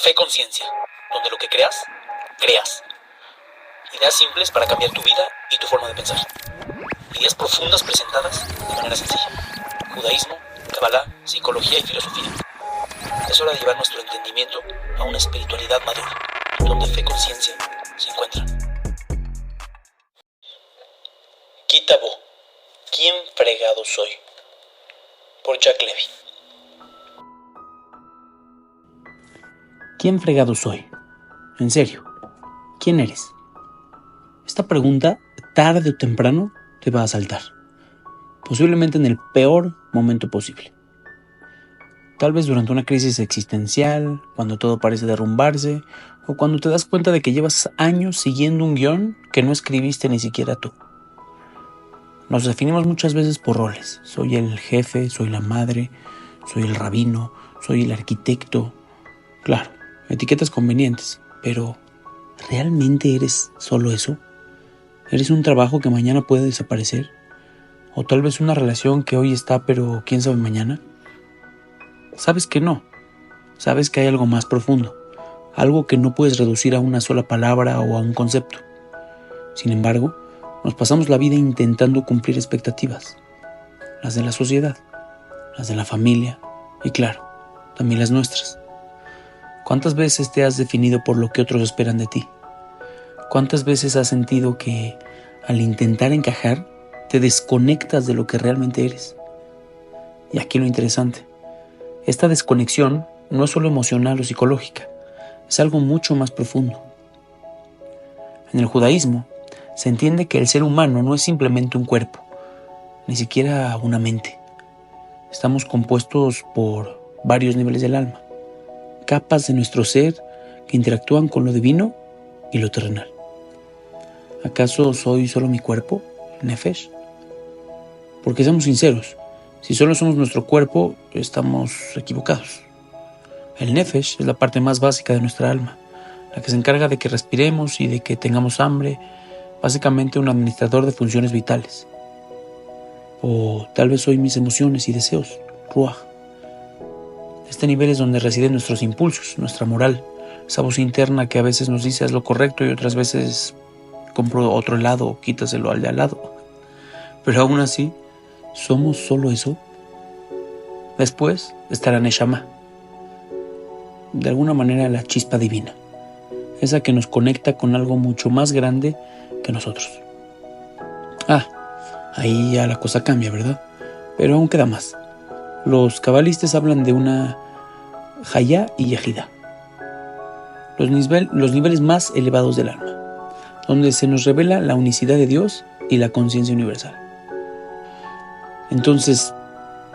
Fe Conciencia, donde lo que creas, creas. Ideas simples para cambiar tu vida y tu forma de pensar. Ideas profundas presentadas de manera sencilla. Judaísmo, Kabbalah, psicología y filosofía. Es hora de llevar nuestro entendimiento a una espiritualidad madura, donde fe y conciencia se encuentran. Kitabo, ¿quién fregado soy? Por Jack Levy. ¿Quién fregado soy? En serio, ¿quién eres? Esta pregunta, tarde o temprano, te va a asaltar. Posiblemente en el peor momento posible. Tal vez durante una crisis existencial, cuando todo parece derrumbarse, o cuando te das cuenta de que llevas años siguiendo un guión que no escribiste ni siquiera tú. Nos definimos muchas veces por roles. Soy el jefe, soy la madre, soy el rabino, soy el arquitecto. Claro, etiquetas convenientes, pero ¿realmente eres solo eso? ¿Eres un trabajo que mañana puede desaparecer? ¿O tal vez una relación que hoy está, pero quién sabe mañana? Sabes que no. Sabes que hay algo más profundo. Algo que no puedes reducir a una sola palabra o a un concepto. Sin embargo, nos pasamos la vida intentando cumplir expectativas. Las de la sociedad, las de la familia y claro, también las nuestras. ¿Cuántas veces te has definido por lo que otros esperan de ti? ¿Cuántas veces has sentido que al intentar encajar te desconectas de lo que realmente eres? Y aquí lo interesante. Esta desconexión no es solo emocional o psicológica, es algo mucho más profundo. En el judaísmo se entiende que el ser humano no es simplemente un cuerpo, ni siquiera una mente. Estamos compuestos por varios niveles del alma, capas de nuestro ser que interactúan con lo divino y lo terrenal. ¿Acaso soy solo mi cuerpo, Nefesh? Porque seamos sinceros, si solo somos nuestro cuerpo, estamos equivocados. El Nefesh es la parte más básica de nuestra alma, la que se encarga de que respiremos y de que tengamos hambre, básicamente un administrador de funciones vitales. O tal vez soy mis emociones y deseos, Ruach. Este nivel es donde residen nuestros impulsos, nuestra moral, esa voz interna que a veces nos dice haz lo correcto y otras veces compro otro helado o quítaselo al de al lado. Pero aún así, ¿somos solo eso? Después está la Neshama. De alguna manera la chispa divina. Esa que nos conecta con algo mucho más grande que nosotros. Ahí ya la cosa cambia, ¿verdad? Pero aún queda más. Los cabalistas hablan de una Hayá y Yehidá. Los niveles más elevados del alma, donde se nos revela la unicidad de Dios y la conciencia universal. Entonces,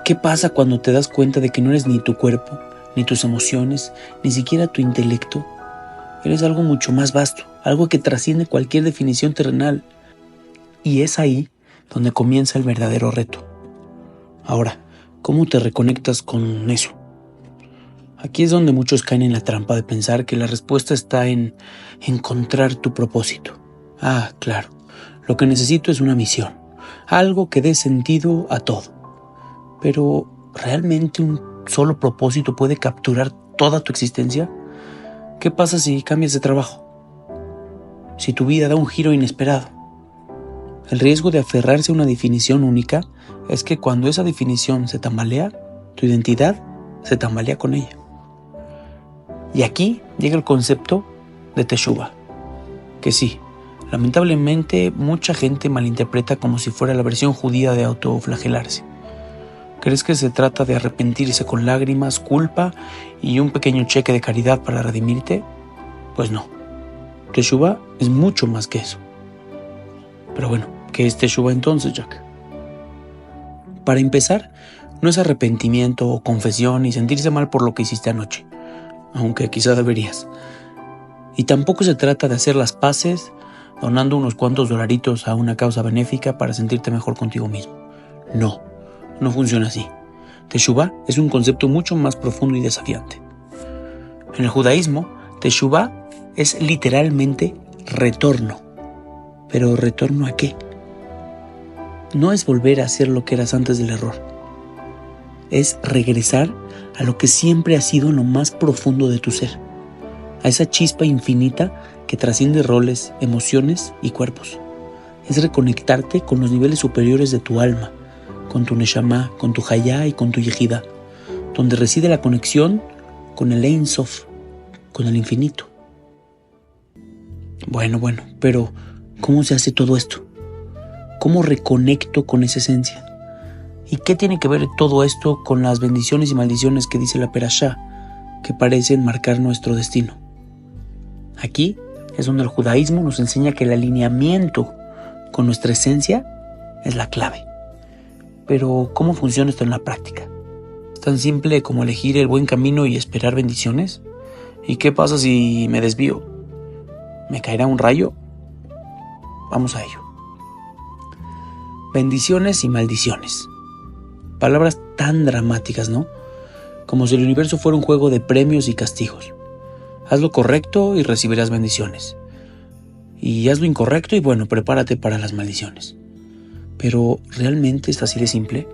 ¿qué pasa cuando te das cuenta de que no eres ni tu cuerpo, ni tus emociones, ni siquiera tu intelecto? Eres algo mucho más vasto, algo que trasciende cualquier definición terrenal. Y es ahí donde comienza el verdadero reto. Ahora, ¿cómo te reconectas con eso? Aquí es donde muchos caen en la trampa de pensar que la respuesta está en encontrar tu propósito. Claro, lo que necesito es una misión, algo que dé sentido a todo. Pero, ¿realmente un solo propósito puede capturar toda tu existencia? ¿Qué pasa si cambias de trabajo? Si tu vida da un giro inesperado. El riesgo de aferrarse a una definición única es que cuando esa definición se tambalea, tu identidad se tambalea con ella. Y aquí llega el concepto de Teshuvah, que sí, lamentablemente mucha gente malinterpreta como si fuera la versión judía de autoflagelarse. ¿Crees que se trata de arrepentirse con lágrimas, culpa y un pequeño cheque de caridad para redimirte? Pues no. Teshuvah es mucho más que eso. Pero bueno, ¿qué es Teshuvah entonces, Jack? Para empezar, no es arrepentimiento o confesión y sentirse mal por lo que hiciste anoche, aunque quizá deberías. Y tampoco se trata de hacer las paces donando unos cuantos dolaritos a una causa benéfica para sentirte mejor contigo mismo. No funciona así. Teshuvah es un concepto mucho más profundo y desafiante. En el judaísmo, Teshuvah es literalmente retorno. ¿Pero retorno a qué? No es volver a hacer lo que eras antes del error. Es regresar a lo que siempre ha sido lo más profundo de tu ser. a esa chispa infinita que trasciende roles, emociones y cuerpos. Es reconectarte con los niveles superiores de tu alma, con tu Neshama, con tu Hayá y con tu Yehidá, donde reside la conexión con el Ein Sof, con el infinito. Bueno, pero ¿cómo se hace todo esto? ¿Cómo reconecto con esa esencia? ¿Y qué tiene que ver todo esto con las bendiciones y maldiciones que dice la Perashá, que parecen marcar nuestro destino? Aquí es donde el judaísmo nos enseña que el alineamiento con nuestra esencia es la clave. Pero, ¿cómo funciona esto en la práctica? ¿Es tan simple como elegir el buen camino y esperar bendiciones? ¿Y qué pasa si me desvío? ¿Me caerá un rayo? Vamos a ello. Bendiciones y maldiciones. Palabras tan dramáticas, ¿no? Como si el universo fuera un juego de premios y castigos. Haz lo correcto y recibirás bendiciones. Y haz lo incorrecto y bueno, prepárate para las maldiciones. Pero, ¿realmente es así de simple?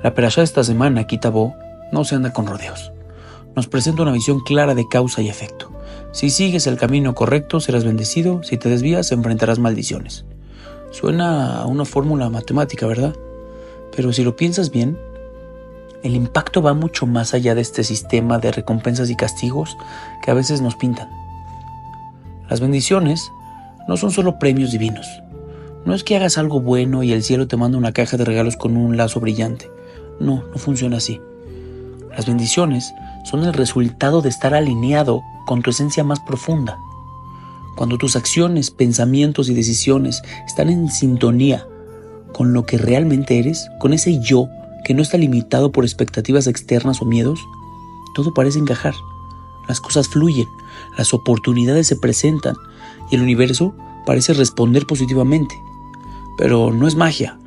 La Perashá de esta semana, Ki Tavo, no se anda con rodeos. Nos presenta una visión clara de causa y efecto. Si sigues el camino correcto, serás bendecido. Si te desvías, enfrentarás maldiciones. Suena a una fórmula matemática, ¿verdad? Pero si lo piensas bien, el impacto va mucho más allá de este sistema de recompensas y castigos que a veces nos pintan. Las bendiciones no son solo premios divinos. No es que hagas algo bueno y el cielo te manda una caja de regalos con un lazo brillante. No funciona así. Las bendiciones son el resultado de estar alineado con tu esencia más profunda. Cuando tus acciones, pensamientos y decisiones están en sintonía con lo que realmente eres, con ese yo que no está limitado por expectativas externas o miedos, todo parece encajar. Las cosas fluyen, las oportunidades se presentan y el universo parece responder positivamente. Pero no es magia,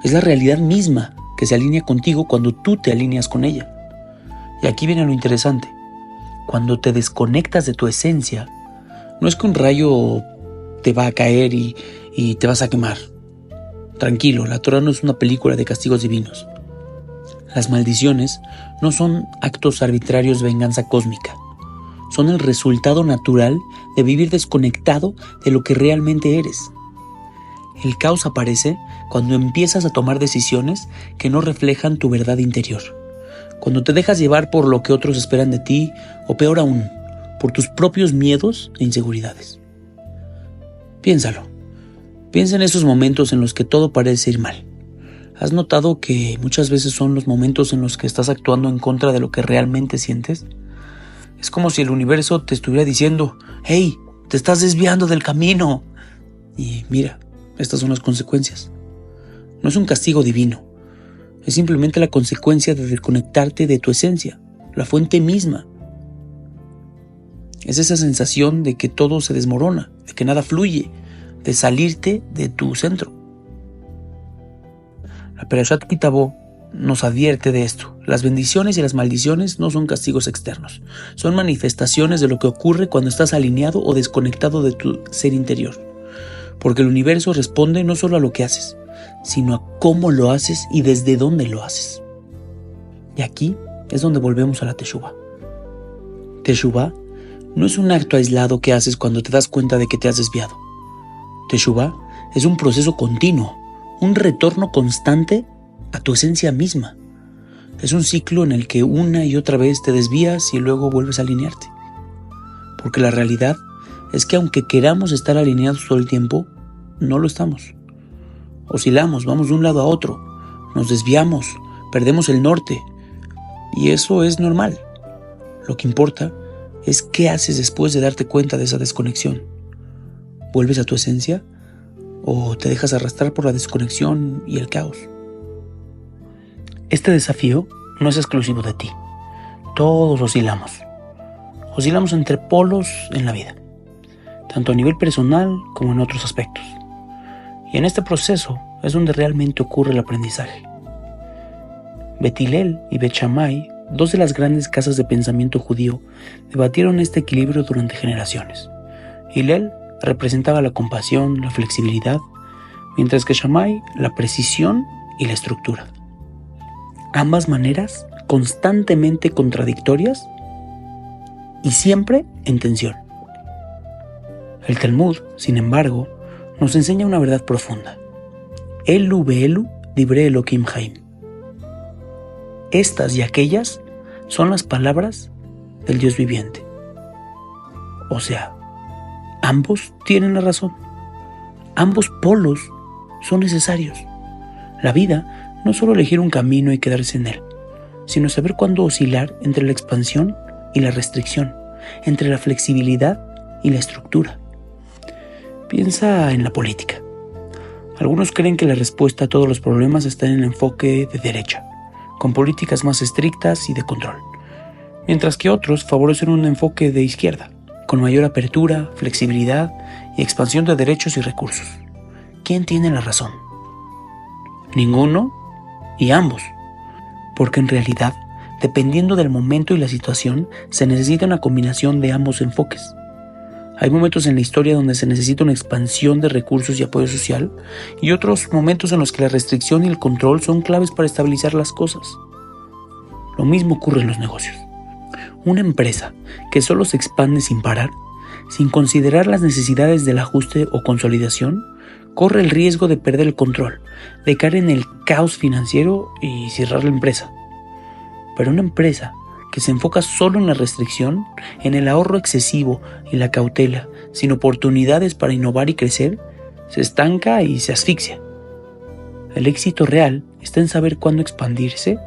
es la realidad misma que se alinea contigo cuando tú te alineas con ella. Y aquí viene lo interesante. Cuando te desconectas de tu esencia, no es que un rayo te va a caer y te vas a quemar. Tranquilo, la Torah no es una película de castigos divinos. Las maldiciones no son actos arbitrarios de venganza cósmica. Son el resultado natural de vivir desconectado de lo que realmente eres. El caos aparece cuando empiezas a tomar decisiones que no reflejan tu verdad interior. Cuando te dejas llevar por lo que otros esperan de ti, o peor aún, por tus propios miedos e inseguridades. Piénsalo. Piensa en esos momentos en los que todo parece ir mal. ¿Has notado que muchas veces son los momentos en los que estás actuando en contra de lo que realmente sientes? Es como si el universo te estuviera diciendo: «¡Hey! Te estás desviando del camino». Y mira, estas son las consecuencias. No es un castigo divino. Es simplemente la consecuencia de desconectarte de tu esencia, la fuente misma. Es esa sensación de que todo se desmorona, de que nada fluye, de salirte de tu centro. La Perashat Ki Tavo nos advierte de esto. Las bendiciones y las maldiciones no son castigos externos. Son manifestaciones de lo que ocurre cuando estás alineado o desconectado de tu ser interior. Porque el universo responde no solo a lo que haces, sino a cómo lo haces y desde dónde lo haces. Y aquí es donde volvemos a la Teshuvá. Teshuvá no es un acto aislado que haces cuando te das cuenta de que te has desviado. Teshuvá es un proceso continuo, un retorno constante a tu esencia misma. Es un ciclo en el que una y otra vez te desvías y luego vuelves a alinearte. Porque la realidad es que aunque queramos estar alineados todo el tiempo, no lo estamos. Oscilamos, vamos de un lado a otro, nos desviamos, perdemos el norte. Y eso es normal. Lo que importa es qué haces después de darte cuenta de esa desconexión. ¿Vuelves a tu esencia o te dejas arrastrar por la desconexión y el caos? Este desafío no es exclusivo de ti. Todos oscilamos. Oscilamos entre polos en la vida, tanto a nivel personal como en otros aspectos. Y en este proceso es donde realmente ocurre el aprendizaje. Bet Hillel y Bet Shammai, dos de las grandes casas de pensamiento judío, debatieron este equilibrio durante generaciones. Hillel representaba la compasión, la flexibilidad, mientras que Shammai la precisión y la estructura. Ambas maneras constantemente contradictorias y siempre en tensión. El Talmud, sin embargo, nos enseña una verdad profunda. Elu be'elu divrei Elohim Haim. Estas y aquellas son las palabras del Dios viviente. O sea, ambos tienen la razón. Ambos polos son necesarios. La vida no es solo elegir un camino y quedarse en él, sino saber cuándo oscilar entre la expansión y la restricción, entre la flexibilidad y la estructura. Piensa en la política. Algunos creen que la respuesta a todos los problemas está en el enfoque de derecha, con políticas más estrictas y de control, mientras que otros favorecen un enfoque de izquierda, con mayor apertura, flexibilidad y expansión de derechos y recursos. ¿Quién tiene la razón? Ninguno y ambos, porque en realidad, dependiendo del momento y la situación, se necesita una combinación de ambos enfoques. Hay momentos en la historia donde se necesita una expansión de recursos y apoyo social, y otros momentos en los que la restricción y el control son claves para estabilizar las cosas. Lo mismo ocurre en los negocios. Una empresa que solo se expande sin parar, sin considerar las necesidades del ajuste o consolidación, corre el riesgo de perder el control, de caer en el caos financiero y cerrar la empresa. Pero una empresa que se enfoca solo en la restricción, en el ahorro excesivo y la cautela, sin oportunidades para innovar y crecer, se estanca y se asfixia. El éxito real está en saber cuándo expandirse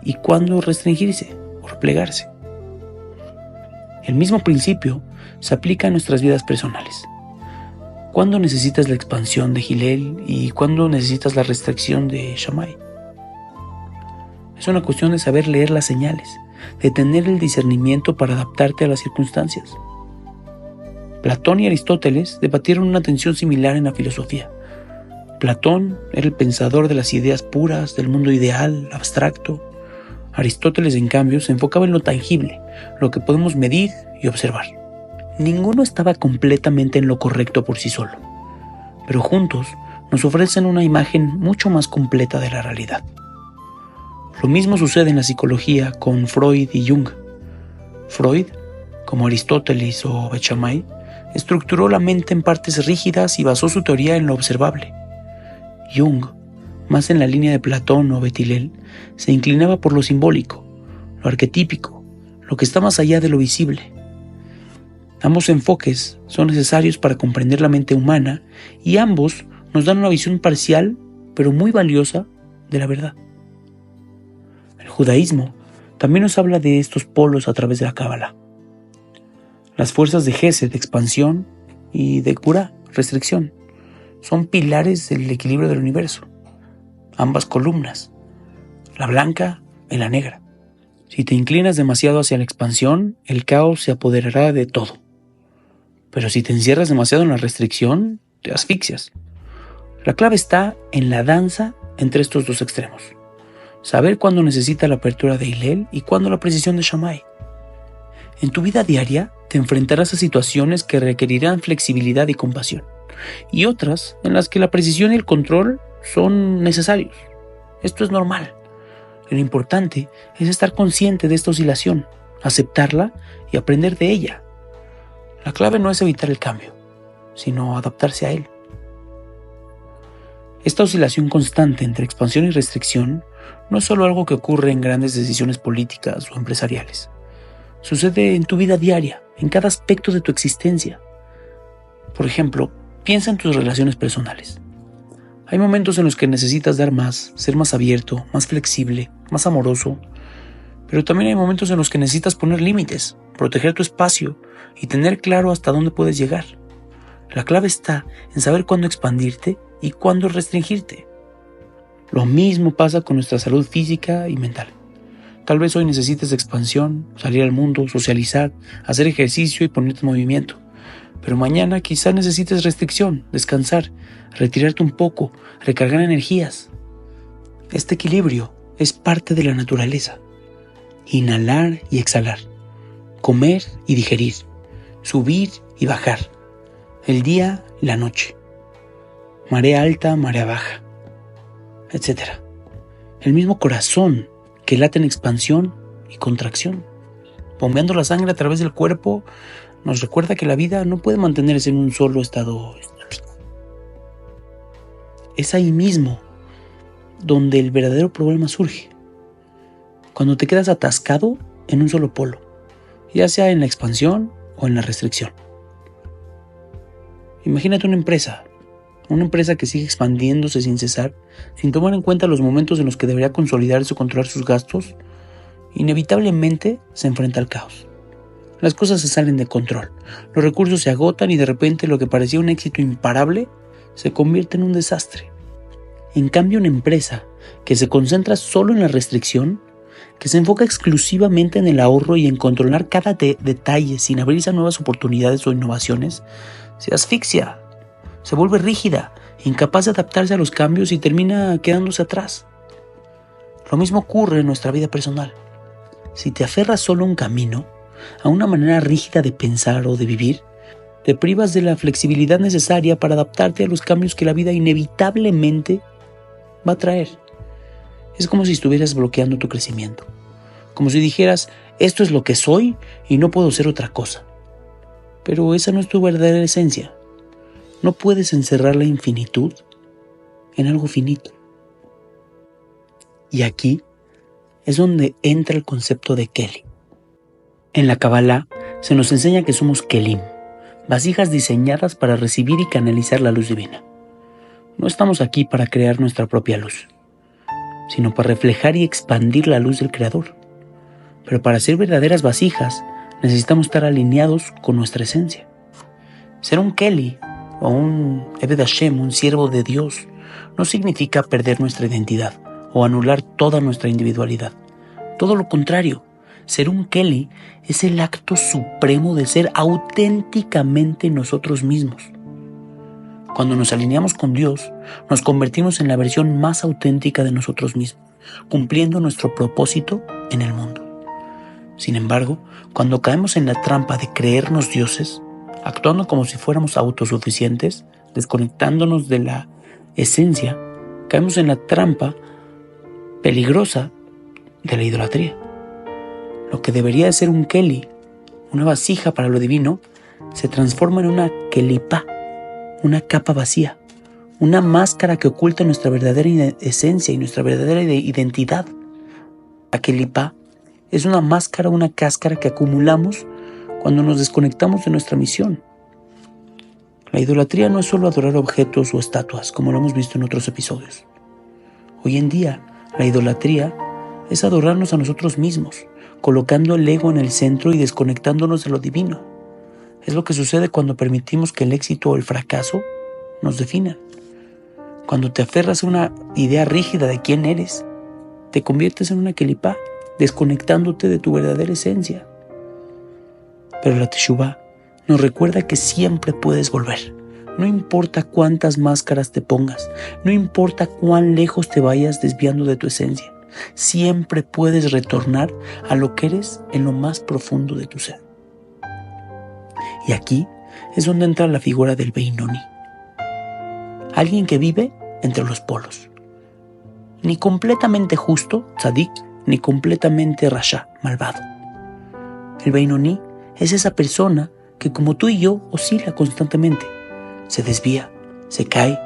y cuándo restringirse o replegarse. El mismo principio se aplica a nuestras vidas personales. ¿Cuándo necesitas la expansión de Hillel y cuándo necesitas la restricción de Shammai? Es una cuestión de saber leer las señales, de tener el discernimiento para adaptarte a las circunstancias. Platón y Aristóteles debatieron una tensión similar en la filosofía. Platón era el pensador de las ideas puras, del mundo ideal, abstracto. Aristóteles, en cambio, se enfocaba en lo tangible, lo que podemos medir y observar. Ninguno estaba completamente en lo correcto por sí solo, pero juntos nos ofrecen una imagen mucho más completa de la realidad. Lo mismo sucede en la psicología con Freud y Jung. Freud, como Aristóteles o Beth Shammai, estructuró la mente en partes rígidas y basó su teoría en lo observable. Jung, más en la línea de Platón o Beth Hillel, se inclinaba por lo simbólico, lo arquetípico, lo que está más allá de lo visible. Ambos enfoques son necesarios para comprender la mente humana y ambos nos dan una visión parcial, pero muy valiosa, de la verdad. El judaísmo también nos habla de estos polos a través de la Cábala. Las fuerzas de Gesed, expansión, y de Gvurá, restricción, son pilares del equilibrio del universo. Ambas columnas, la blanca y la negra. Si te inclinas demasiado hacia la expansión, el caos se apoderará de todo. Pero si te encierras demasiado en la restricción, te asfixias. La clave está en la danza entre estos dos extremos. Saber cuándo necesita la apertura de Hillel y cuándo la precisión de Shammai. En tu vida diaria te enfrentarás a situaciones que requerirán flexibilidad y compasión, y otras en las que la precisión y el control son necesarios. Esto es normal. Lo importante es estar consciente de esta oscilación, aceptarla y aprender de ella. La clave no es evitar el cambio, sino adaptarse a él. Esta oscilación constante entre expansión y restricción no es solo algo que ocurre en grandes decisiones políticas o empresariales. Sucede en tu vida diaria, en cada aspecto de tu existencia. Por ejemplo, piensa en tus relaciones personales. Hay momentos en los que necesitas dar más, ser más abierto, más flexible, más amoroso. Pero también hay momentos en los que necesitas poner límites, proteger tu espacio y tener claro hasta dónde puedes llegar. La clave está en saber cuándo expandirte y cuándo restringirte. Lo mismo pasa con nuestra salud física y mental. Tal vez hoy necesites expansión, salir al mundo, socializar, hacer ejercicio y ponerte en movimiento. Pero mañana quizás necesites restricción, descansar, retirarte un poco, recargar energías. Este equilibrio es parte de la naturaleza. Inhalar y exhalar, comer y digerir, subir y bajar, el día y la noche, marea alta, marea baja, etc. El mismo corazón que late en expansión y contracción. bombeando la sangre a través del cuerpo, nos recuerda que la vida no puede mantenerse en un solo estado estático. Es ahí mismo donde el verdadero problema surge. Cuando te quedas atascado en un solo polo, ya sea en la expansión o en la restricción. Imagínate una empresa que sigue expandiéndose sin cesar, sin tomar en cuenta los momentos en los que debería consolidarse o controlar sus gastos. Inevitablemente se enfrenta al caos. Las cosas se salen de control, los recursos se agotan y de repente lo que parecía un éxito imparable se convierte en un desastre. En cambio, una empresa que se concentra solo en la restricción, que se enfoca exclusivamente en el ahorro y en controlar cada detalle sin abrirse a nuevas oportunidades o innovaciones, se asfixia, se vuelve rígida, incapaz de adaptarse a los cambios y termina quedándose atrás. Lo mismo ocurre en nuestra vida personal. Si te aferras solo a un camino, a una manera rígida de pensar o de vivir, te privas de la flexibilidad necesaria para adaptarte a los cambios que la vida inevitablemente va a traer. Es como si estuvieras bloqueando tu crecimiento, como si dijeras, esto es lo que soy y no puedo ser otra cosa. Pero esa no es tu verdadera esencia. No puedes encerrar la infinitud en algo finito. Y aquí es donde entra el concepto de Keli. En la Kabbalah se nos enseña que somos Kelim, vasijas diseñadas para recibir y canalizar la luz divina. No estamos aquí para crear nuestra propia luz, sino para reflejar y expandir la luz del Creador. Pero para ser verdaderas vasijas, necesitamos estar alineados con nuestra esencia. Ser un Keli o un Eved Hashem, un siervo de Dios, no significa perder nuestra identidad o anular toda nuestra individualidad. Todo lo contrario, ser un Keli es el acto supremo de ser auténticamente nosotros mismos. Cuando nos alineamos con Dios, nos convertimos en la versión más auténtica de nosotros mismos, cumpliendo nuestro propósito en el mundo. Sin embargo, cuando caemos en la trampa de creernos dioses, actuando como si fuéramos autosuficientes, desconectándonos de la esencia, caemos en la trampa peligrosa de la idolatría. Lo que debería de ser un Keli, una vasija para lo divino, se transforma en una Kelipá, una capa vacía, una máscara que oculta nuestra verdadera esencia y nuestra verdadera identidad. La Kelipá es una máscara, una cáscara que acumulamos cuando nos desconectamos de nuestra misión. La idolatría no es solo adorar objetos o estatuas, como lo hemos visto en otros episodios. Hoy en día, la idolatría es adorarnos a nosotros mismos, colocando el ego en el centro y desconectándonos de lo divino. Es lo que sucede cuando permitimos que el éxito o el fracaso nos definan. Cuando te aferras a una idea rígida de quién eres, te conviertes en una kelipá, desconectándote de tu verdadera esencia. Pero la Teshuvá nos recuerda que siempre puedes volver. No importa cuántas máscaras te pongas, no importa cuán lejos te vayas desviando de tu esencia, siempre puedes retornar a lo que eres en lo más profundo de tu ser. Y aquí es donde entra la figura del Beinoni, alguien que vive entre los polos, ni completamente justo, tzadik, ni completamente rasha, malvado. El Beinoni es esa persona que, como tú y yo, oscila constantemente, se desvía, se cae,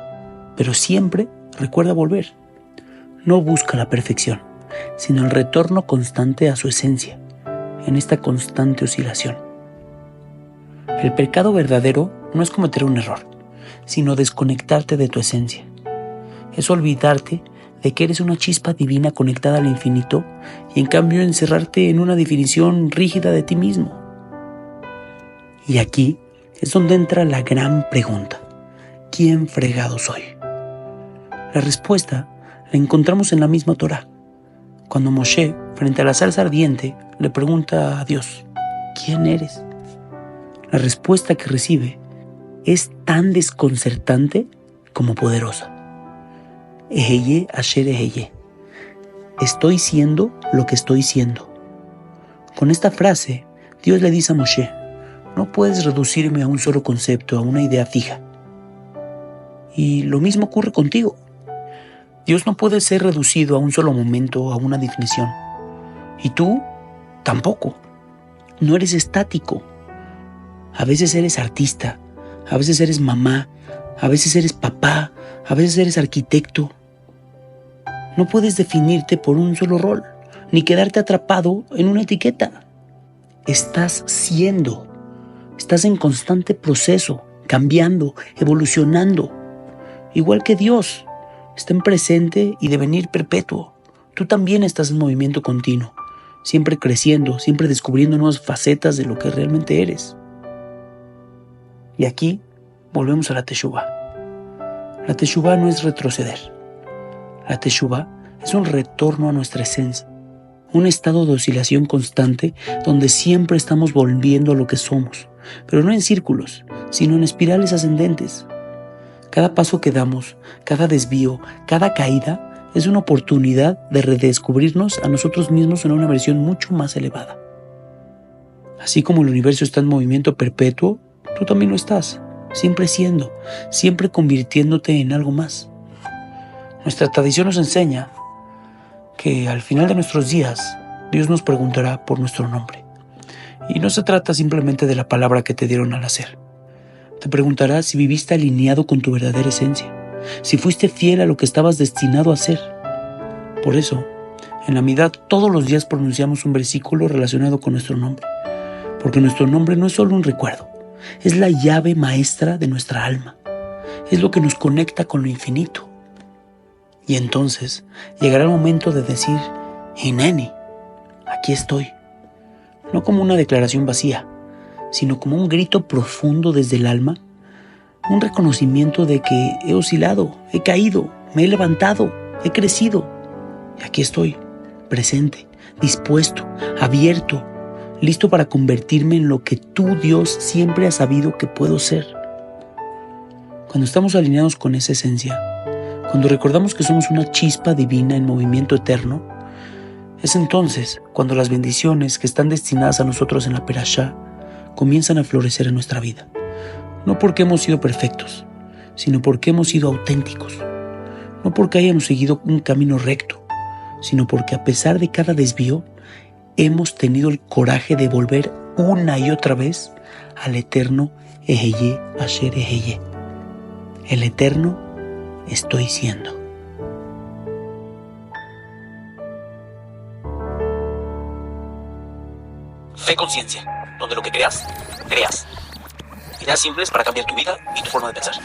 pero siempre recuerda volver. No busca la perfección, sino el retorno constante a su esencia, en esta constante oscilación. El pecado verdadero no es cometer un error, sino desconectarte de tu esencia. Es olvidarte de que eres una chispa divina conectada al infinito y en cambio encerrarte en una definición rígida de ti mismo. Y aquí es donde entra la gran pregunta: ¿quién fregado soy? La respuesta la encontramos en la misma Torá, cuando Moshe, frente a la zarza ardiente, le pregunta a Dios: ¿quién eres? La respuesta que recibe es tan desconcertante como poderosa. Eheye asher eheye. Estoy siendo lo que estoy siendo. Con esta frase, Dios le dice a Moshe: no puedes reducirme a un solo concepto, a una idea fija. Y lo mismo ocurre contigo. Dios no puede ser reducido a un solo momento, a una definición. Y tú tampoco. no eres estático. A veces eres artista, a veces eres mamá, a veces eres papá, a veces eres arquitecto. No puedes definirte por un solo rol, ni quedarte atrapado en una etiqueta. Estás siendo, estás en constante proceso, cambiando, evolucionando. Igual que Dios, está en presente y devenir perpetuo. Tú también estás en movimiento continuo, siempre creciendo, siempre descubriendo nuevas facetas de lo que realmente eres. Y aquí volvemos a la Teshuvá. La Teshuvá no es retroceder. La Teshuvá es un retorno a nuestra esencia, un estado de oscilación constante donde siempre estamos volviendo a lo que somos, pero no en círculos, sino en espirales ascendentes. Cada paso que damos, cada desvío, cada caída es una oportunidad de redescubrirnos a nosotros mismos en una versión mucho más elevada. Así como el universo está en movimiento perpetuo, tú también lo estás, siempre siendo, siempre convirtiéndote en algo más. Nuestra tradición nos enseña que al final de nuestros días, Dios nos preguntará por nuestro nombre. Y no se trata simplemente de la palabra que te dieron al nacer. Te preguntará si viviste alineado con tu verdadera esencia, si fuiste fiel a lo que estabas destinado a ser. Por eso, en la Midá todos los días pronunciamos un versículo relacionado con nuestro nombre, porque nuestro nombre no es solo un recuerdo, es la llave maestra de nuestra alma, es lo que nos conecta con lo infinito. Y entonces llegará el momento de decir, Hineni, aquí estoy, no como una declaración vacía, sino como un grito profundo desde el alma, un reconocimiento de que he oscilado, he caído, me he levantado, he crecido. Y aquí estoy, presente, dispuesto, abierto, listo para convertirme en lo que tú, Dios, siempre has sabido que puedo ser. Cuando estamos alineados con esa esencia, cuando recordamos que somos una chispa divina en movimiento eterno, es entonces cuando las bendiciones que están destinadas a nosotros en la Perashá comienzan a florecer en nuestra vida. No porque hemos sido perfectos, sino porque hemos sido auténticos. No porque hayamos seguido un camino recto, sino porque a pesar de cada desvío, hemos tenido el coraje de volver una y otra vez al eterno Eheye Asher Eheye. El eterno estoy siendo. Fe Conciencia, donde lo que creas, creas. Ideas simples para cambiar tu vida y tu forma de pensar.